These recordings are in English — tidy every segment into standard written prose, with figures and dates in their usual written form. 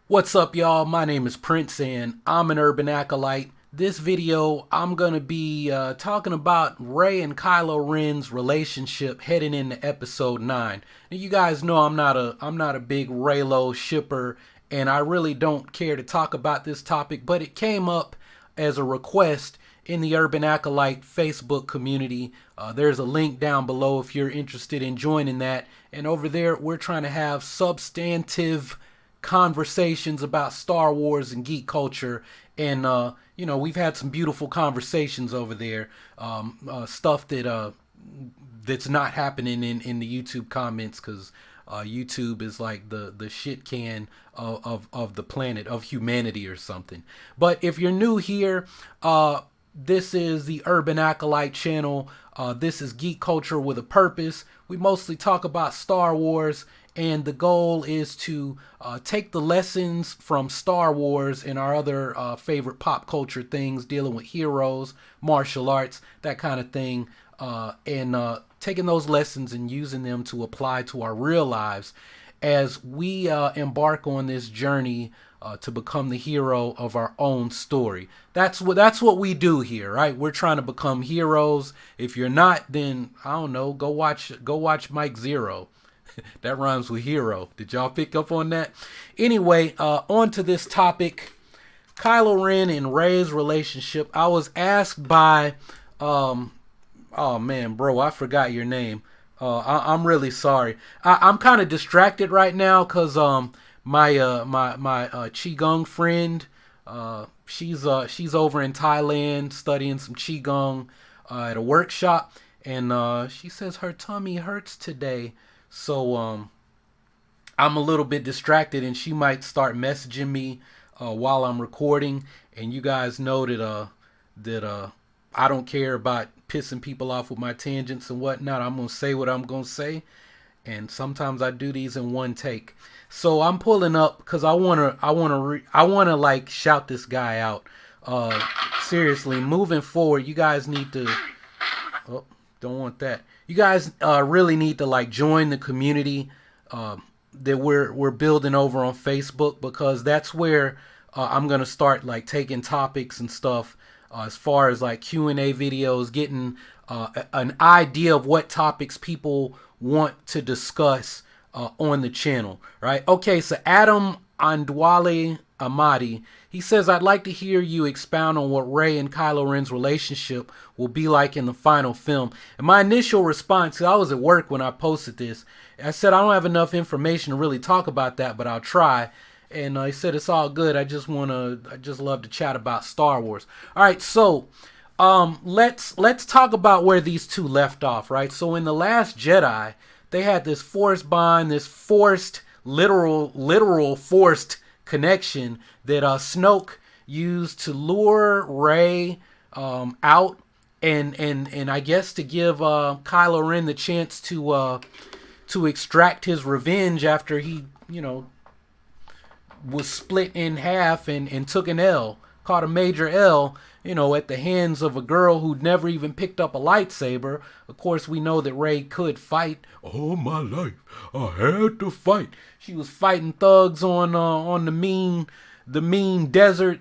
What's up, y'all? My name is Prince and I'm an urban acolyte. This video, I'm gonna be talking about Rey and Kylo Ren's relationship heading into Episode 9. Now, you guys know I'm not a big Reylo shipper, and I really don't care to talk about this topic, but it came up as a request in the Urban Acolyte Facebook community. There's a link down below if you're interested in joining that. And over there, we're trying to have substantive conversations about Star Wars and geek culture, and we've had some beautiful conversations over there. Stuff that's not happening in the YouTube comments, because YouTube is like the shit can of the planet, of humanity or something. But if you're new here, this is the Urban Acolyte channel. This is geek culture with a purpose. We mostly talk about Star Wars, and the goal is to take the lessons from Star Wars and our other favorite pop culture things dealing with heroes, martial arts, that kind of thing, and taking those lessons and using them to apply to our real lives as we embark on this journey to become the hero of our own story. That's what we do here, right? We're trying to become heroes. If you're not, then I don't know. Go watch Mike Zero. That rhymes with hero. Did y'all pick up on that? Anyway, on to this topic. Kylo Ren and Rey's relationship. I was asked by, oh man, bro, I forgot your name. I'm really sorry. I'm kind of distracted right now because my qigong friend, she's over in Thailand studying some qigong at a workshop, and she says her tummy hurts today. So I'm a little bit distracted, and she might start messaging me while I'm recording. And you guys know that I don't care about pissing people off with my tangents and whatnot. I'm gonna say what I'm gonna say, and sometimes I do these in one take. So I'm pulling up because I wanna like shout this guy out. Seriously, moving forward, you guys need to. Oh, don't want that. You guys really need to like join the community that we're building over on Facebook, because that's where I'm gonna start like taking topics and stuff as far as like Q&A videos, getting an idea of what topics people want to discuss on the channel, right? Okay, so Adam Andwale Amadi, he says, I'd like to hear you expound on what Rey and Kylo Ren's relationship will be like in the final film. And my initial response, I was at work when I posted this, I said I don't have enough information to really talk about that, but I'll try. And he said it's all good. I just love to chat about Star Wars. All right, so let's talk about where these two left off, right? So in The Last Jedi, they had this forced bond, this forced, literal forced connection that Snoke used to lure Rey out, and I guess to give Kylo Ren the chance to extract his revenge after he, was split in half and took an L, caught a major L, at the hands of a girl who'd never even picked up a lightsaber. Of course, we know that Rey could fight. All my life, I had to fight. She was fighting thugs on the mean desert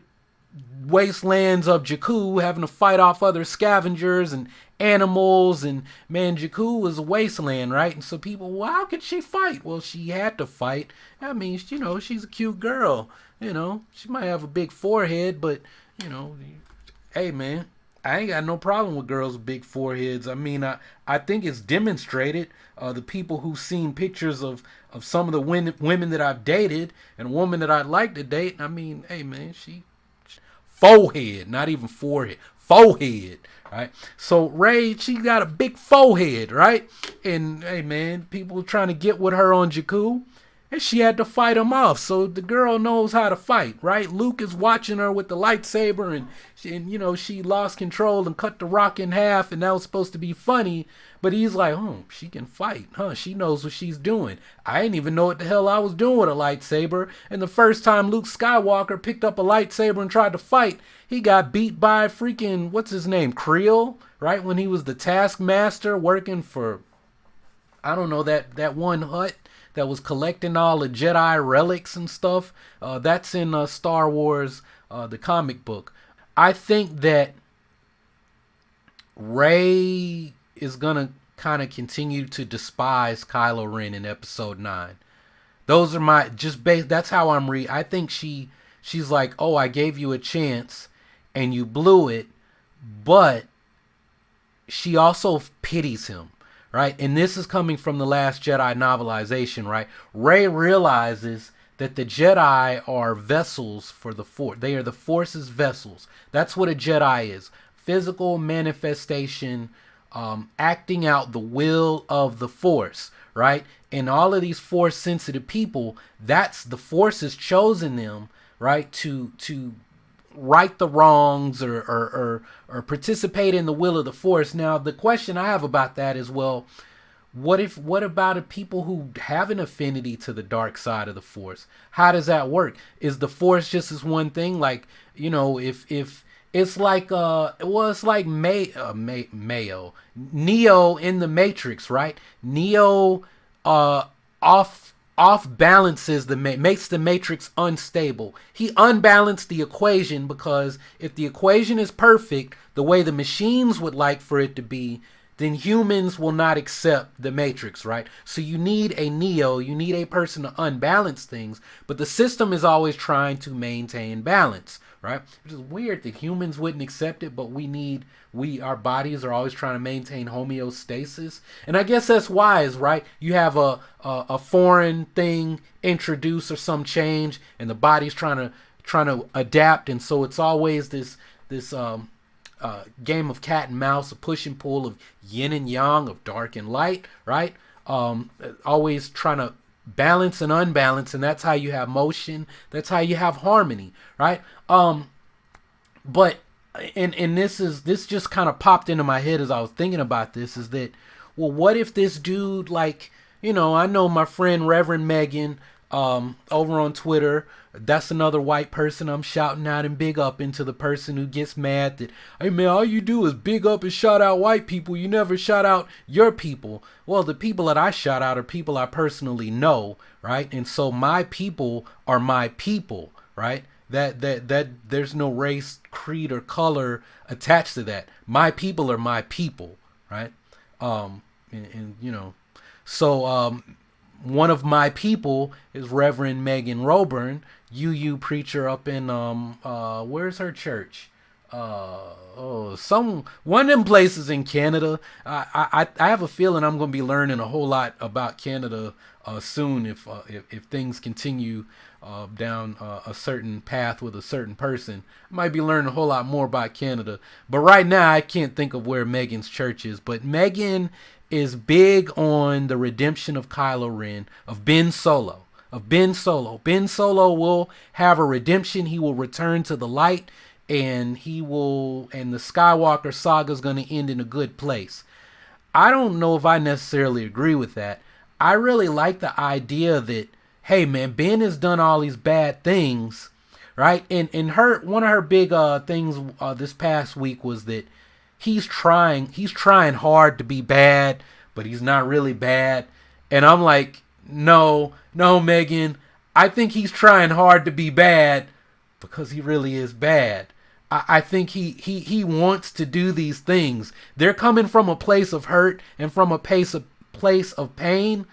wastelands of Jakku, having to fight off other scavengers and animals, and man, Jakku was a wasteland, right? And so people, well, how could she fight? Well, she had to fight. I mean, she's a cute girl. She might have a big forehead, but hey man, I ain't got no problem with girls with big foreheads. I mean, I think it's demonstrated. The people who've seen pictures of some of the women that I've dated, and a woman that I'd like to date, I mean, hey man, she forehead, not even forehead, forehead, right? So Rey, she got a big forehead, right? And hey man, people were trying to get with her on Jakku, and she had to fight him off. So the girl knows how to fight, right? Luke is watching her with the lightsaber, and she lost control and cut the rock in half, and that was supposed to be funny. But he's like, oh, she can fight, huh? She knows what she's doing. I didn't even know what the hell I was doing with a lightsaber. And the first time Luke Skywalker picked up a lightsaber and tried to fight, he got beat by freaking, what's his name, Creel, right? When he was the Taskmaster working for, I don't know, that one hut that was collecting all the Jedi relics and stuff. That's in Star Wars, the comic book. I think that Rey is gonna kind of continue to despise Kylo Ren in Episode 9. Those are my just base. That's how I'm I think she's like, oh, I gave you a chance, and you blew it, but she also pities him, right? And this is coming from the Last Jedi novelization, right? Rey realizes that the Jedi are vessels for the Force. They are the Force's vessels. That's what a Jedi is. Physical manifestation, acting out the will of the Force, right? And all of these Force sensitive people, that's the Force has chosen them, right, to right the wrongs or participate in the will of the Force. Now, the question I have about that is, well, what about the people who have an affinity to the dark side of the Force? How does that work? Is the Force just as one thing? Like, you know, if it's like it's like Mayo Neo in the Matrix, right? Neo off balances makes the Matrix unstable. He unbalanced the equation, because if the equation is perfect the way the machines would like for it to be, then humans will not accept the Matrix, right? So you need a Neo, you need a person to unbalance things, but the system is always trying to maintain balance, right? Which is weird that humans wouldn't accept it, but our bodies are always trying to maintain homeostasis. And I guess that's wise, right? You have a foreign thing introduced or some change, and the body's trying to adapt, and so it's always this game of cat and mouse, a push and pull of yin and yang, of dark and light, right? Always trying to balance and unbalance, and that's how you have motion. That's how you have harmony, right? But this just kind of popped into my head as I was thinking about this, is that, well, what if this dude, like, you know, I know my friend Reverend Megan over on Twitter. That's another white person I'm shouting out and big up into the person who gets mad that, hey man, all you do is big up and shout out white people. You never shout out your people. Well, the people that I shout out are people I personally know, right? And so my people are my people, right? That there's no race, creed, or color attached to that. My people are my people, right? And you know, so one of my people is Reverend Megan Roburn, UU preacher up in where's her church? One of them places in Canada. I have a feeling I'm going to be learning a whole lot about Canada soon if things continue down a certain path with a certain person. I might be learning a whole lot more about Canada. But right now I can't think of where Megan's church is. But Megan is big on the redemption of Kylo Ren, of Ben Solo. Ben Solo will have a redemption. He will return to the light, and the Skywalker saga is going to end in a good place. I don't know if I necessarily agree with that. I really like the idea that, hey man, Ben has done all these bad things, right? And one of her big things this past week was that he's trying hard to be bad, but he's not really bad. And I'm like, no, Megan, I think he's trying hard to be bad because he really is bad. I think he wants to do these things. They're coming from a place of hurt and from a place of pain.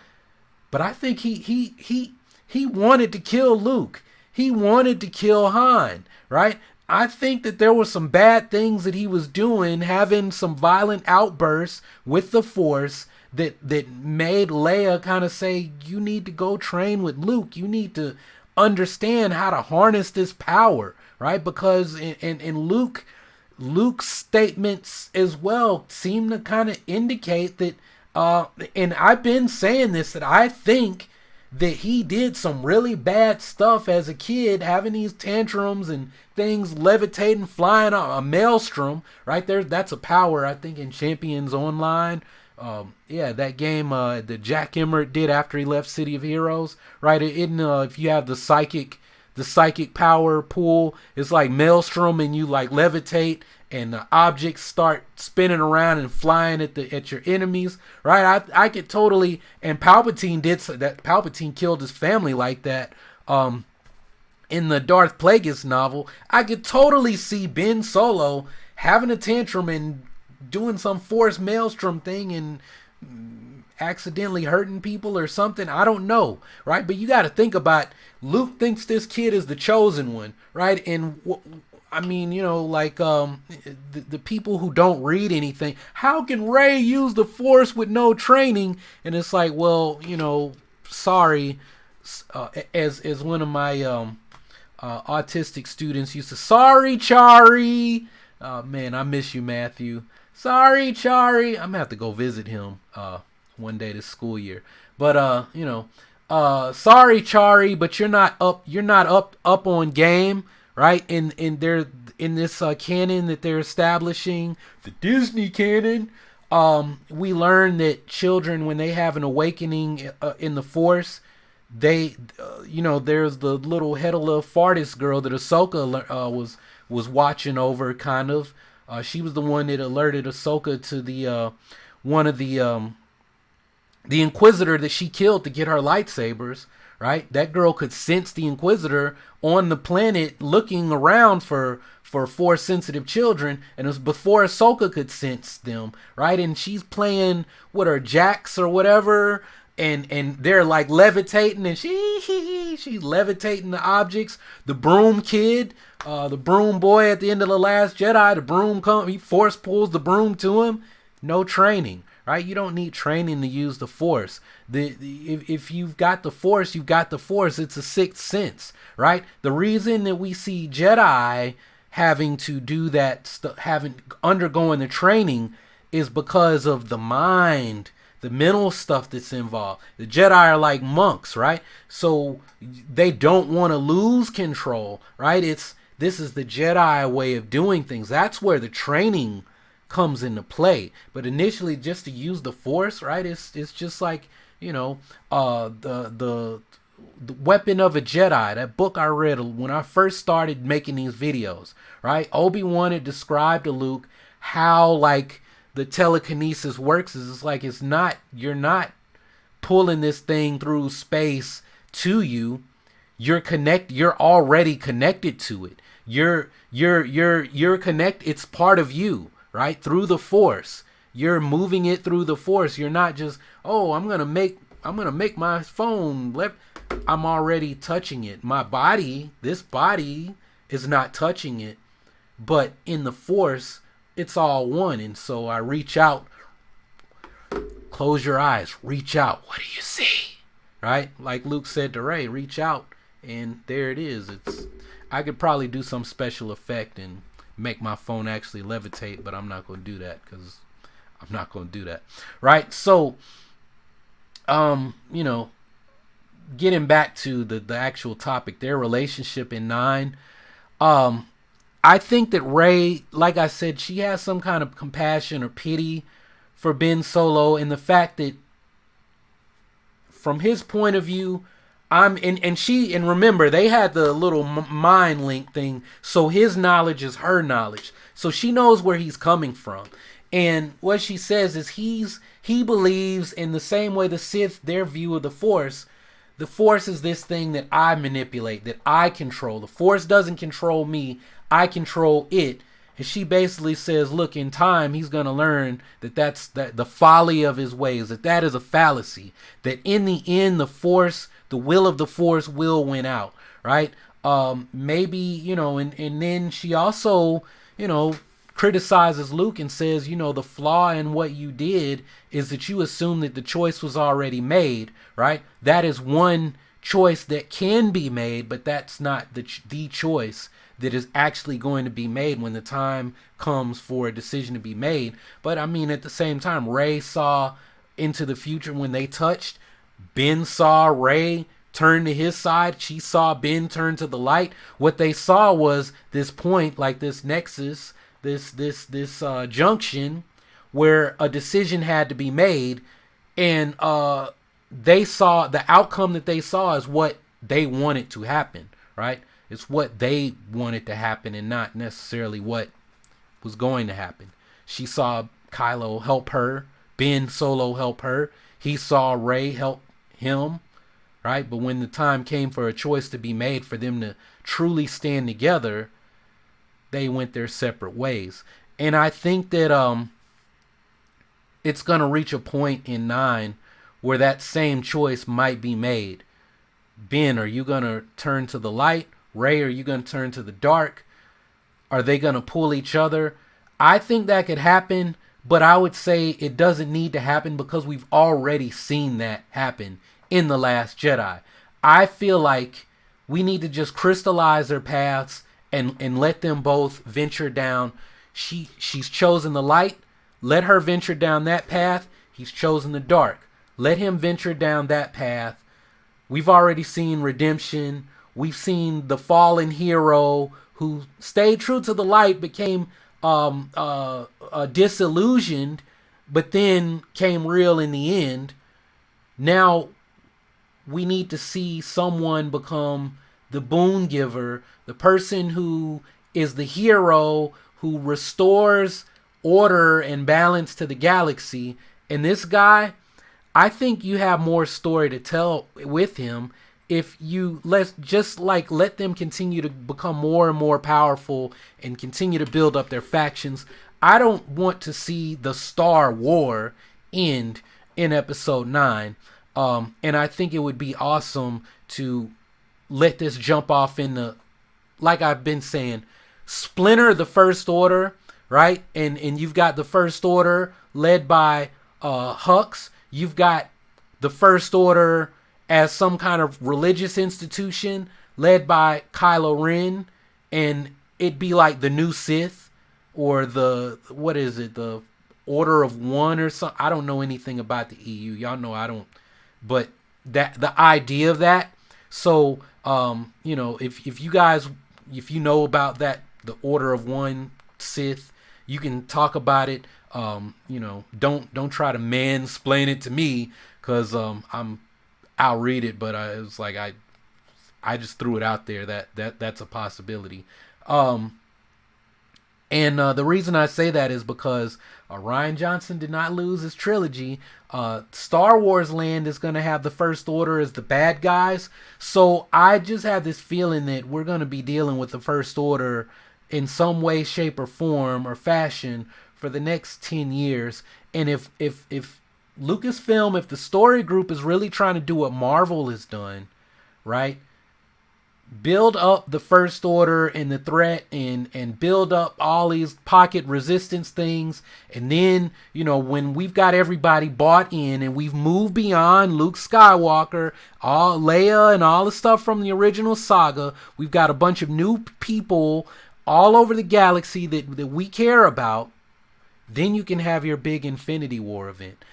But I think he wanted to kill Luke. He wanted to kill Han, right? I think that there were some bad things that he was doing, having some violent outbursts with the Force that made Leia kind of say, you need to go train with Luke. You need to understand how to harness this power, right? Because in Luke's statements as well seem to kind of indicate that, and I've been saying this, that I think that he did some really bad stuff as a kid, having these tantrums and things, levitating, flying on a maelstrom, right there. That's a power, I think, in Champions Online. That game that Jack Emmert did after he left City of Heroes, right? If you have the psychic power pool, it's like maelstrom, and you like levitate and the objects start spinning around and flying at your enemies, right? I could totally, and Palpatine did so, that. Palpatine killed his family like that. In the Darth Plagueis novel, I could totally see Ben Solo having a tantrum and doing some Force Maelstrom thing and accidentally hurting people or something. I don't know, right? But you got to think about, Luke thinks this kid is the chosen one, right? And I mean, you know, like the people who don't read anything, how can Rey use the Force with no training? And it's like, well, you know, sorry, as one of my autistic students used to, sorry, Chari. Man, I miss you, Matthew. Sorry, Chari. I'm gonna have to go visit him one day this school year. But you know, sorry, Chari, but you're not up on game, right? In this canon that they're establishing, the Disney canon. We learn that children, when they have an awakening in the Force, they, you know, there's the little Hedala Fartis girl that Ahsoka was watching over, kind of. She was the one that alerted Ahsoka to the one of the Inquisitor that she killed to get her lightsabers, right? That girl could sense the Inquisitor on the planet looking around for Force-sensitive children, and it was before Ahsoka could sense them, right? And she's playing with her jacks or whatever, and they're like levitating, and she's levitating the objects. The broom kid, the broom boy at the end of The Last Jedi, the broom he Force pulls the broom to him. No training, right? You don't need training to use the Force. If you've got the Force, you've got the Force. It's a sixth sense, right? The reason that we see Jedi having to do that, undergoing the training, is because of the mind, the mental stuff that's involved. The Jedi are like monks, right? So they don't want to lose control, right? This is the Jedi way of doing things. That's where the training comes into play. But initially, just to use the Force, right? It's just like, you know, the Weapon of a Jedi, that book I read when I first started making these videos, right? Obi-Wan had described to Luke how, like, the telekinesis works. Is it's like, you're not pulling this thing through space to you. You're already connected to it. You're connected. It's part of you, right? Through the Force. You're moving it through the Force. You're not just, oh, I'm gonna make my phone. I'm already touching it. My body, this body, is not touching it, but in the Force, it's all one. And so I reach out. Close your eyes. Reach out. What do you see? Right? Like Luke said to Rey, reach out, and there it is. I could probably do some special effect and make my phone actually levitate, but I'm not going to do that because I'm not going to do that. Right? So, you know, getting back to the actual topic, their relationship in 9, I think that Rey, like I said, she has some kind of compassion or pity for Ben Solo, and the fact that from his point of view, and remember, they had the little mind link thing, so his knowledge is her knowledge, so she knows where he's coming from. And what she says is he believes, in the same way the Sith, their view of the Force is this thing that I manipulate, that I control. The Force doesn't control me, I control it. And she basically says, look, in time, he's going to learn that's the folly of his ways, that is a fallacy, that in the end, the Force, the will of the Force will win out, right? Maybe, you know, and then she also, you know, criticizes Luke and says, you know, the flaw in what you did is that you assumed that the choice was already made, right? That is one choice that can be made, but that's not the choice that is actually going to be made when the time comes for a decision to be made. But I mean, at the same time, Rey saw into the future when they touched. Ben saw Rey turn to his side. She saw Ben turn to the light. What they saw was this point, like this nexus, this junction where a decision had to be made, and they saw the outcome that they saw is what they wanted to happen, right? It's what they wanted to happen and not necessarily what was going to happen. She saw Kylo help her, Ben Solo help her. He saw Rey help him, right? But when the time came for a choice to be made for them to truly stand together, they went their separate ways. And I think that it's going to reach a point in 9 where that same choice might be made. Ben, are you going to turn to the light? Rey, are you going to turn to the dark? Are they going to pull each other? I think that could happen, but I would say it doesn't need to happen because we've already seen that happen in The Last Jedi. I feel like we need to just crystallize their paths and let them both venture down. She's chosen the light. Let her venture down that path. He's chosen the dark. Let him venture down that path. We've already seen redemption. We've seen the fallen hero who stayed true to the light, became disillusioned, but then came real in the end. Now we need to see someone become the boon giver, the person who is the hero who restores order and balance to the galaxy. And this guy, I think you have more story to tell with him if you let them continue to become more and more powerful and continue to build up their factions. I don't want to see the Star War end in episode 9. And I think it would be awesome to let this jump off in the, like I've been saying, splinter the First Order, right? And you've got the First Order led by Hux. You've got the First Order as some kind of religious institution led by Kylo Ren, and it'd be like the new Sith or the, what is it, the Order of One or something. I don't know anything about the EU. Y'all know I don't, but that the idea of that. So if you guys, if you know about that, the Order of One Sith, you can talk about it. Don't try to mansplain it to me, because I'll read it, but it was like I just threw it out there that's a possibility. And the reason I say that is because Rian Johnson did not lose his trilogy. Star Wars Land is going to have the First Order as the bad guys. So I just have this feeling that we're going to be dealing with the First Order in some way, shape, or form or fashion for the next 10 years. And if Lucasfilm, if the story group is really trying to do what Marvel has done, right? Build up the First Order and the threat and build up all these pocket resistance things. And then, when we've got everybody bought in and we've moved beyond Luke Skywalker, all Leia and all the stuff from the original saga, we've got a bunch of new people all over the galaxy that we care about. Then you can have your big Infinity War event.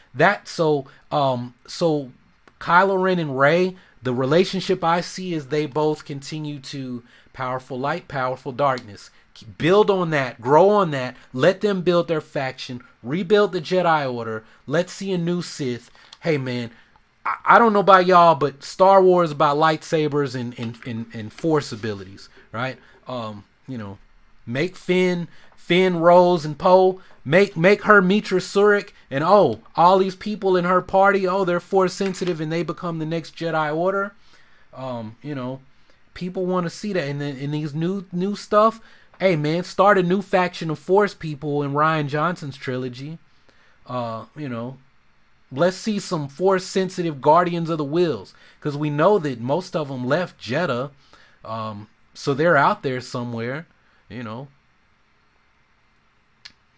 So Kylo Ren and Rey, the relationship I see is they both continue to powerful light, powerful darkness. Build on that, grow on that, let them build their faction, rebuild the Jedi Order, let's see a new Sith. Hey man, I don't know about y'all, but Star Wars is about lightsabers and force abilities, right? Make Finn, Rose, and Poe. Make her Mitra Surik, and all these people in her party, they're force sensitive and they become the next Jedi Order. People want to see that. And then in these new stuff, hey man, start a new faction of force people in Rian Johnson's trilogy. Let's see some force sensitive Guardians of the Wills, because we know that most of them left Jeddah, so they're out there somewhere.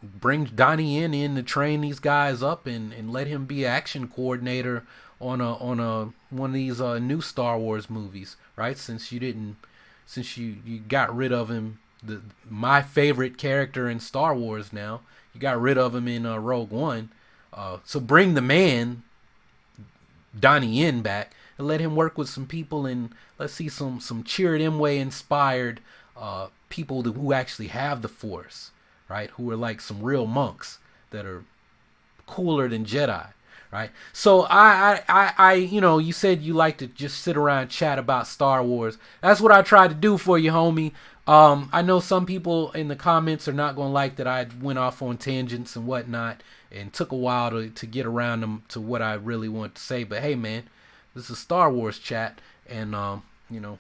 Bring Donnie in to train these guys up and let him be action coordinator on one of these new Star Wars movies, right? Since you got rid of him, my favorite character in Star Wars now, you got rid of him in Rogue One. So bring the man Donnie Yen back and let him work with some people, and let's see some Chirrut Imwe inspired people who actually have the Force, right? Who are like some real monks that are cooler than Jedi, right? So I you said you like to just sit around and chat about Star Wars. That's what I tried to do for you, homie. I know some people in the comments are not going to like that I went off on tangents and whatnot and took a while to get around them to what I really want to say. But hey, man, this is Star Wars chat, and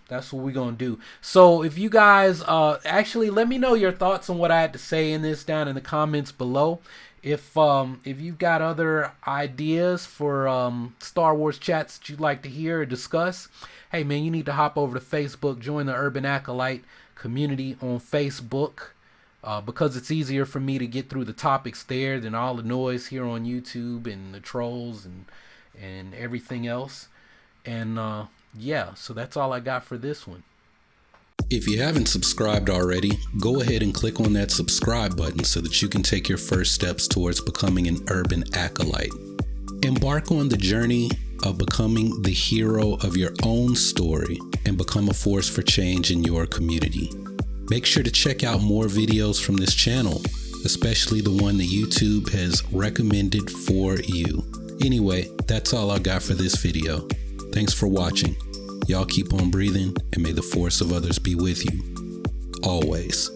that's what we're gonna do. So if you guys actually let me know your thoughts on what I had to say in this down in the comments below. If you've got other ideas for Star Wars chats that you'd like to hear or discuss, hey man, you need to hop over to Facebook, join the Urban Acolyte community on Facebook, because it's easier for me to get through the topics there than all the noise here on YouTube and the trolls and everything else. And yeah, so that's all I got for this one. If you haven't subscribed already, go ahead and click on that subscribe button so that you can take your first steps towards becoming an urban acolyte. Embark on the journey of becoming the hero of your own story and become a force for change in your community. Make sure to check out more videos from this channel, especially the one that YouTube has recommended for you. Anyway, that's all I got for this video. Thanks for watching. Y'all keep on breathing, and may the force of others be with you, always.